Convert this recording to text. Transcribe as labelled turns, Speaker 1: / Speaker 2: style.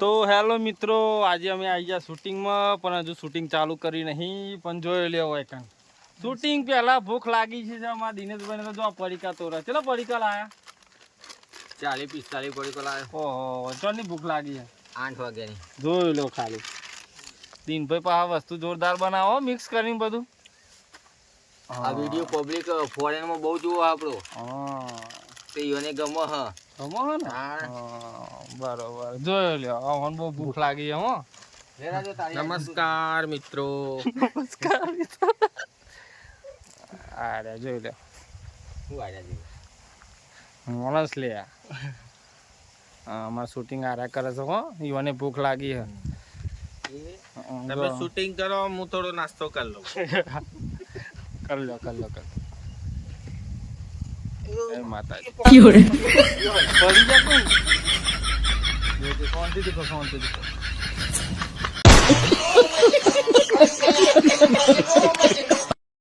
Speaker 1: તો હેલો મિત્રો, આજે અમે આવી ગયા શૂટિંગમાં, પણ હજુ શૂટિંગ ચાલુ કરી નહીં. પણ જોઈ લેવો હોય કાં શૂટિંગ પહેલા ભૂખ લાગી છે. અમારા દિનેશભાઈને તો જો પડીકા તોરા ચલો પડીકા લાયા
Speaker 2: 40-45 પડીકો લાવ્યો.
Speaker 1: ઓહો, ચોની ભૂખ લાગી છે
Speaker 2: 8 વાગ્યાની.
Speaker 1: જોઈ લો ખાલી. દિનભાઈ પાસે વસ્તુ જોરદાર બનાવો, મિક્સ કરીને બધું.
Speaker 2: આ વિડીયો પબ્લિક ફોરેનમાં બહુ જોવો આપણો. તે યોને ગમો હ.
Speaker 1: ગમો હે ને? બરોબર, જોઈ લો. હવે બહુ ભૂખ લાગી છે હો.
Speaker 2: નમસ્કાર મિત્રો.
Speaker 1: નમસ્કાર મિત્રો. અરે જોઈ લો.
Speaker 2: શું આયા જી?
Speaker 1: માણસ લે અમારે શૂટિંગ આરા કરે છે હો. ઈવને ભૂખ લાગી છે.
Speaker 2: તમે શૂટિંગ કરો, હું થોડો નાસ્તો કરી લઉં.
Speaker 1: કર લો. એ માતાજી પડી જા કોણ શાંતિ દીકો